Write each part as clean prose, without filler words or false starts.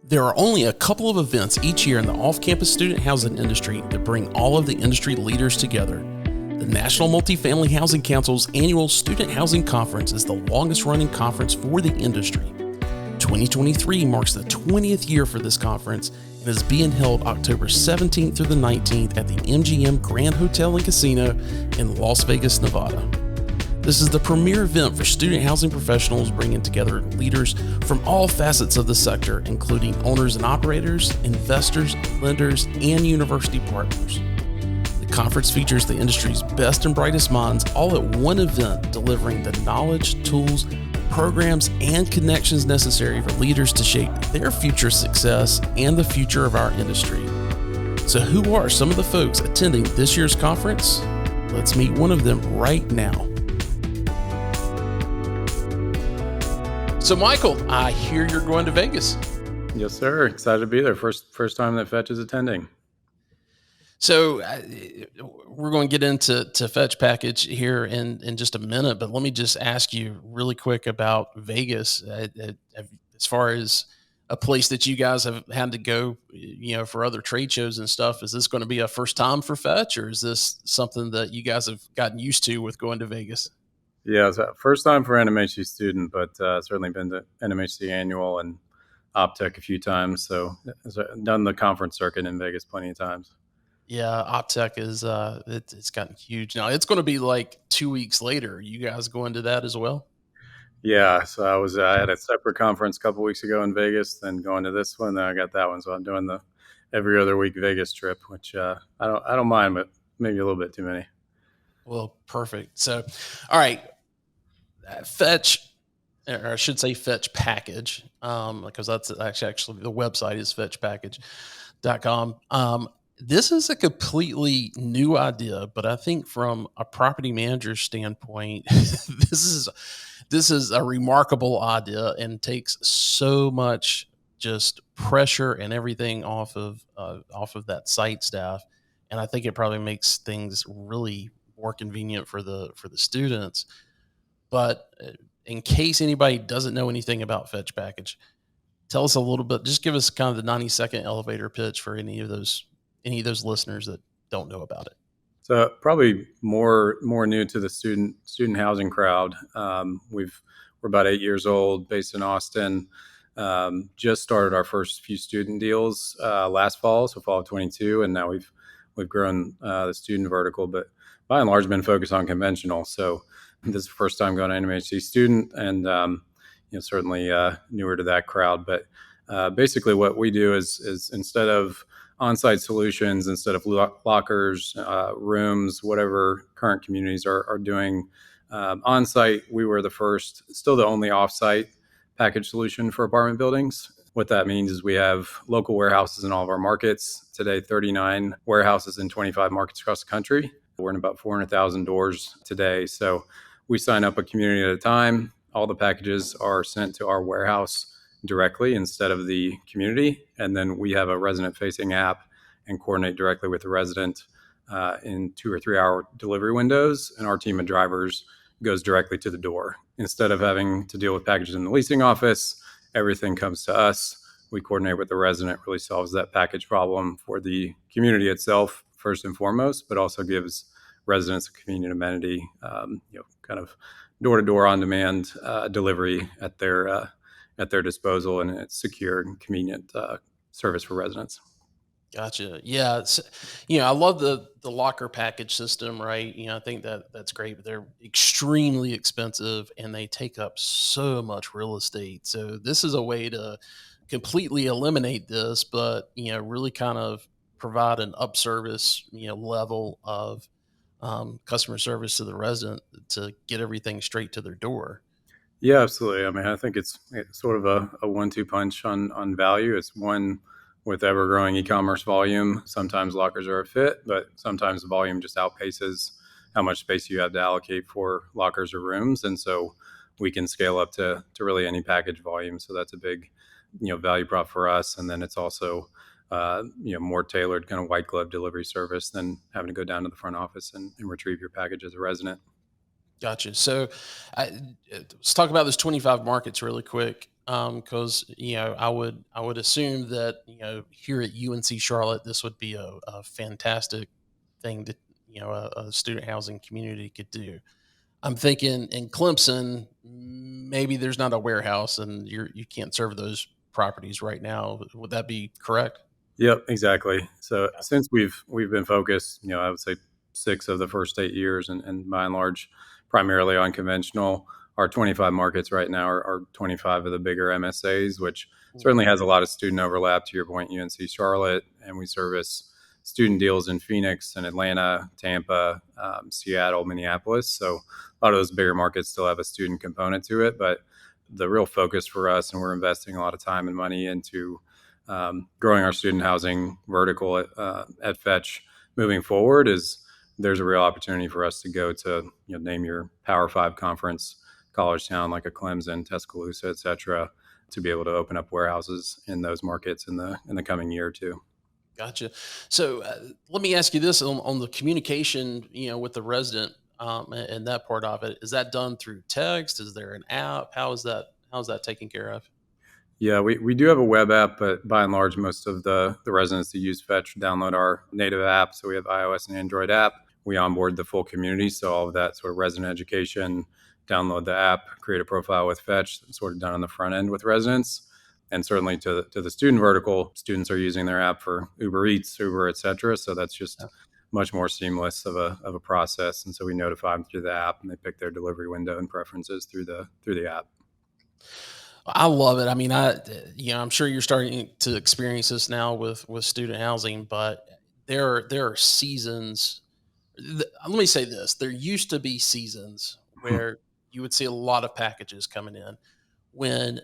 There are only a couple of events each year in the off-campus student housing industry that bring all of the industry leaders together. The National Multifamily Housing Council's annual Student Housing Conference is the longest-running conference for the industry. 2023 marks the 20th year for this conference and is being held October 17th through the 19th at the MGM Grand Hotel and Casino in Las Vegas, Nevada. This is the premier event for student housing professionals, bringing together leaders from all facets of the sector, including owners and operators, investors, lenders, and university partners. The conference features the industry's best and brightest minds all at one event, delivering the knowledge, tools, programs, and connections necessary for leaders to shape their future success and the future of our industry. So who are some of the folks attending this year's conference? Let's meet one of them right now. So Michael, I hear you're going to Vegas. Yes, sir. Excited to be there. First time that Fetch is attending. So we're going to get into Fetch Package here in just a minute, but let me just ask you really quick about Vegas. As far as a place that you guys have had to go, for other trade shows and stuff, is this going to be a first time for Fetch, or is this something that you guys have gotten used to with going to Vegas? Yeah, it's first time for NMHC student, but certainly been to NMHC annual and Optech a few times. So done the conference circuit in Vegas plenty of times. Yeah, Optech is it's gotten huge now. It's going to be like 2 weeks later. You guys going to that as well? Yeah, so I had a separate conference a couple weeks ago in Vegas, then going to this one, then I got that one. So I'm doing the every other week Vegas trip, which I don't mind, but maybe a little bit too many. Well, perfect. So, all right, Fetch, or I should say Fetch Package, because that's actually the website is fetchpackage.com. This is a completely new idea, but I think from a property manager's standpoint, this is a remarkable idea and takes so much just pressure and everything off of that site staff, and I think it probably makes things really more convenient for the students. But in case anybody doesn't know anything about Fetch Package, tell us a little bit. Just give us kind of the 90-second elevator pitch for any of those listeners that don't know about it. So probably more new to the student housing crowd. We're about 8 years old, based in Austin. Just started our first few student deals last fall, so fall of 22, and now we've grown the student vertical, but by and large been focused on conventional. So this is the first time going to NMHC student, and certainly newer to that crowd. But basically, what we do is instead of on-site solutions, instead of lockers, rooms, whatever current communities are doing on-site, we were the first, still the only off-site package solution for apartment buildings. What that means is we have local warehouses in all of our markets. Today, 39 warehouses in 25 markets across the country. We're in about 400,000 doors today. So we sign up a community at a time. All the packages are sent to our warehouse directly instead of the community. And then we have a resident-facing app and coordinate directly with the resident in 2 or 3 hour delivery windows. And our team of drivers goes directly to the door. Instead of having to deal with packages in the leasing office, everything comes to us. We coordinate with the resident, really solves that package problem for the community itself, first and foremost, but also gives residents a convenient amenity, kind of door-to-door on-demand delivery at their disposal, and it's secure and convenient service for residents. Gotcha. Yeah. I love the locker package system, right? I think that's great, but they're extremely expensive and they take up so much real estate. So this is a way to completely eliminate this, but, really kind of provide an up service, level of customer service to the resident to get everything straight to their door. Yeah, absolutely. I mean, I think it's sort of a 1-2 punch on value. It's one, with ever-growing e-commerce volume, sometimes lockers are a fit, but sometimes the volume just outpaces how much space you have to allocate for lockers or rooms. And so we can scale up to really any package volume. So that's a big, value prop for us. And then it's also, more tailored kind of white glove delivery service than having to go down to the front office and retrieve your package as a resident. Gotcha. So let's talk about those 25 markets really quick. because I would assume that here at UNC Charlotte, this would be a fantastic thing that a student housing community could do. I'm thinking in Clemson, maybe there's not a warehouse, and you can't serve those properties right now. Would that be correct? Yep, exactly. So since we've been focused, I would say 6 of the first 8 years, and by and large, primarily on conventional. Our 25 markets right now are 25 of the bigger MSAs, which Mhm. certainly has a lot of student overlap. To your point, UNC Charlotte, and we service student deals in Phoenix and Atlanta, Tampa, Seattle, Minneapolis. So a lot of those bigger markets still have a student component to it, but the real focus for us, and we're investing a lot of time and money into growing our student housing vertical at Fetch moving forward, is there's a real opportunity for us to go to, name your Power Five conference college town like a Clemson, Tuscaloosa, et cetera, to be able to open up warehouses in those markets in the coming year or two. Gotcha. So let me ask you this on the communication, with the resident, and that part of it. Is that done through text? Is there an app? How's that taken care of? Yeah, we do have a web app, but by and large, most of the residents that use Fetch download our native app. So we have iOS and Android app. We onboard the full community. So all of that sort of resident education, download the app, create a profile with Fetch, sort of done on the front end with residents. And certainly to the student vertical, students are using their app for Uber Eats, Uber, et cetera. So that's just much more seamless of a process. And so we notify them through the app, and they pick their delivery window and preferences through the app. I love it. I mean, I'm sure you're starting to experience this now with student housing, but there are seasons. Let me say this: there used to be seasons where you would see a lot of packages coming in. When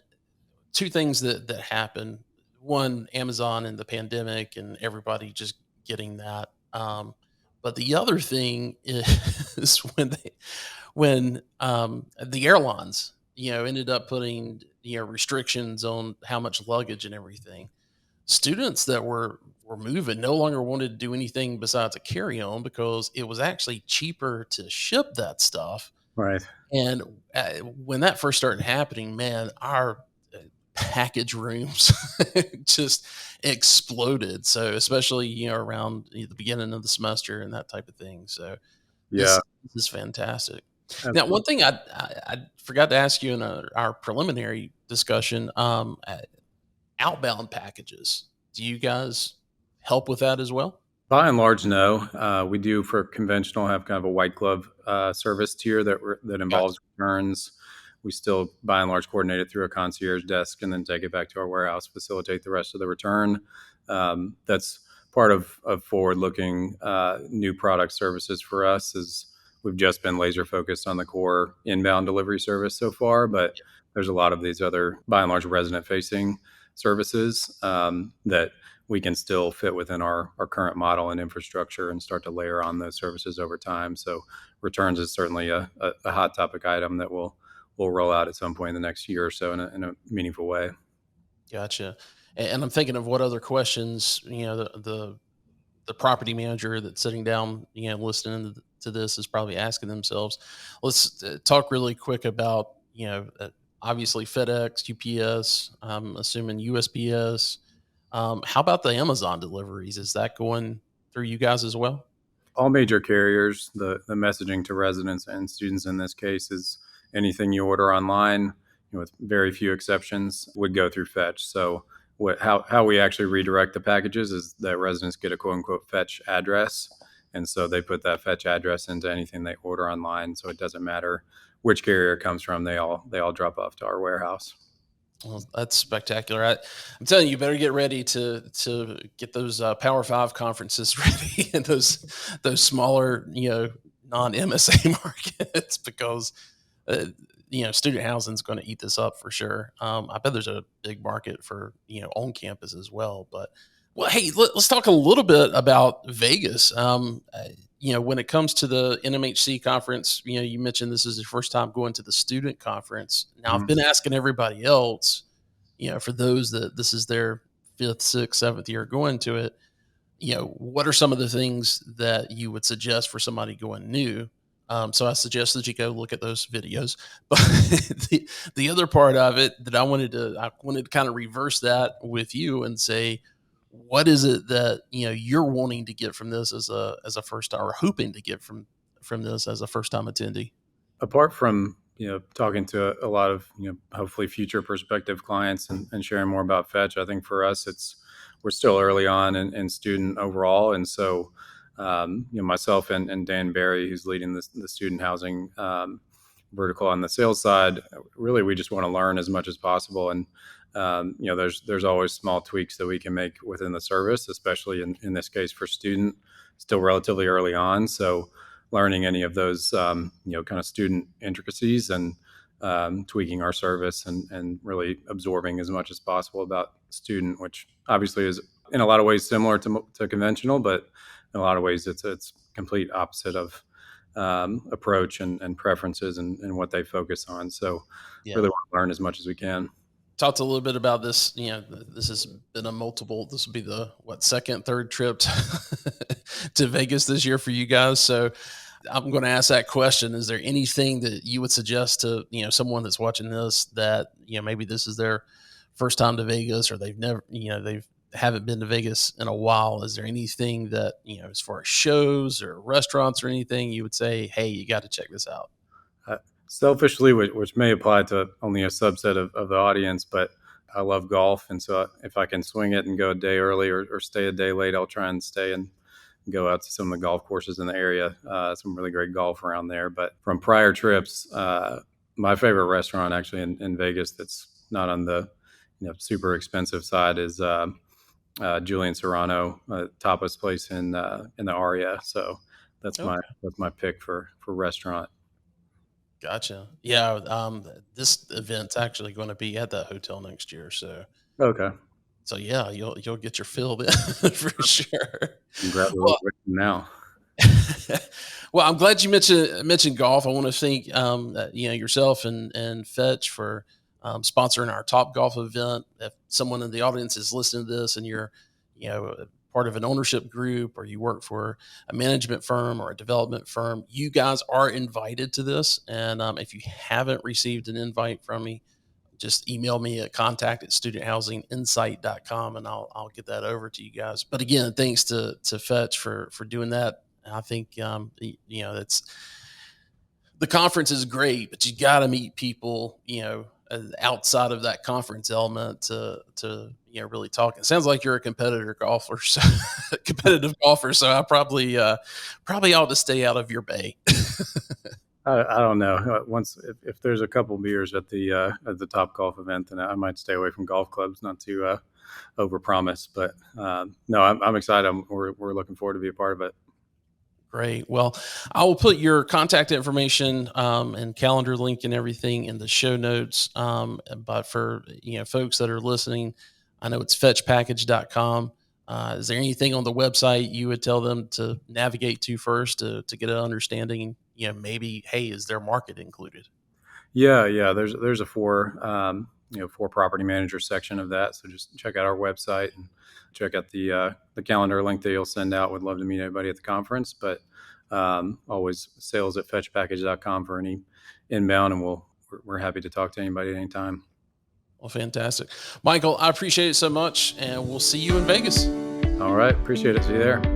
two things that happen: one, Amazon and the pandemic, and everybody just getting that. But the other thing is when the airlines, ended up putting restrictions on how much luggage and everything. Students that were moving no longer wanted to do anything besides a carry on because it was actually cheaper to ship that stuff. Right. And when that first started happening, man, our package rooms just exploded. So especially around the beginning of the semester and that type of thing. So Yeah, this is fantastic. Now, one absolutely. thing I forgot to ask you in our preliminary discussion, outbound packages. Do you guys help with that as well? By and large, no. We do for conventional have kind of a white glove service tier that Gotcha. involves returns. We still, by and large, coordinate it through a concierge desk and then take it back to our warehouse, facilitate the rest of the return. That's part of forward-looking new product services for us. Is we've just been laser focused on the core inbound delivery service so far, but there's a lot of these other, by and large, resident-facing services that we can still fit within our current model and infrastructure and start to layer on those services over time. So returns is certainly a hot topic item that we'll roll out at some point in the next year or so in a meaningful way. Gotcha. And I'm thinking of what other questions the property manager that's sitting down, listening to this is probably asking themselves. Let's talk really quick about, obviously FedEx, UPS, I'm assuming USPS. How about the Amazon deliveries? Is that going through you guys as well? All major carriers, the messaging to residents and students in this case is anything you order online, with very few exceptions, would go through Fetch. So how we actually redirect the packages is that residents get a quote unquote Fetch address, and so they put that Fetch address into anything they order online. So it doesn't matter which carrier it comes from; they all drop off to our warehouse. Well, that's spectacular. I'm telling you, you better get ready to get those Power Five conferences ready in those smaller, non MSA markets because uh, student housing is going to eat this up for sure. I bet there's a big market for on campus as well. But well, hey, us talk a little bit about Vegas. When it comes to the NMHC conference, you mentioned this is your first time going to the student conference. Now, I've Mhm. been asking everybody else, for those that this is their fifth, sixth, seventh year going to it, what are some of the things that you would suggest for somebody going new? So I suggest that you go look at those videos. But the other part of it that I wanted to kind of reverse that with you and say, what is it that you're wanting to get from this as a first time, or hoping to get from this as a first time attendee? Apart from talking to a lot of hopefully future prospective clients and sharing more about Fetch, I think for us we're still early on in student overall, and so myself and Dan Barry, who's leading the student housing vertical on the sales side, really we just want to learn as much as possible, and there's always small tweaks that we can make within the service, especially in this case for student, still relatively early on, so learning any of those kind of student intricacies and tweaking our service and really absorbing as much as possible about student, which obviously is in a lot of ways similar to conventional, but in a lot of ways it's complete opposite of approach and preferences and what they focus on. So Yeah. really want to learn as much as we can. Talked a little bit about this. This has been this will be the second, third trip to Vegas this year for you guys. So I'm going to ask that question. Is there anything that you would suggest to, someone that's watching this that, maybe this is their first time to Vegas, or they've never, they've haven't been to Vegas in a while. Is there anything that, as far as shows or restaurants or anything you would say, hey, you got to check this out? Selfishly, which may apply to only a subset of the audience, but I love golf. And so if I can swing it and go a day early or stay a day late, I'll try and stay and go out to some of the golf courses in the area. Some really great golf around there. But from prior trips, my favorite restaurant actually in Vegas that's not on the super expensive side is Julian Serrano, tapas place in the Aria. So that's Okay. my pick for restaurant. Gotcha. Yeah. This event's actually going to be at that hotel next year. Okay. So yeah, you'll get your fill then for sure. Well, Congratulations now. well, I'm glad you mentioned golf. I want to thank yourself and Fetch for sponsoring our Top Golf event. If someone in the audience is listening to this and you're part of an ownership group, or you work for a management firm or a development firm, you guys are invited to this. And if you haven't received an invite from me, just email me at contact@studenthousinginsight.com and I'll get that over to you guys. But again, thanks to Fetch for doing that. I think it's the conference is great, but you got to meet people outside of that conference element to really talk. It sounds like you're a competitive golfer, so I probably ought to stay out of your bay. I don't know. Once if there's a couple beers at the Top Golf event, then I might stay away from golf clubs, not to overpromise. But no, I'm excited. We're looking forward to be a part of it. Great. Well, I will put your contact information and calendar link and everything in the show notes. But for folks that are listening, I know it's fetchpackage.com. Is there anything on the website you would tell them to navigate to first to get an understanding? Maybe, hey, is their market included? Yeah. There's a for property manager section of that. So just check out our website and check out the calendar link that you'll send out. Would love to meet anybody at the conference, but always sales@fetchpackage.com for any inbound, and we're happy to talk to anybody at any time. Well, fantastic. Michael, I appreciate it so much, and we'll see you in Vegas. All right. Appreciate it. See you there.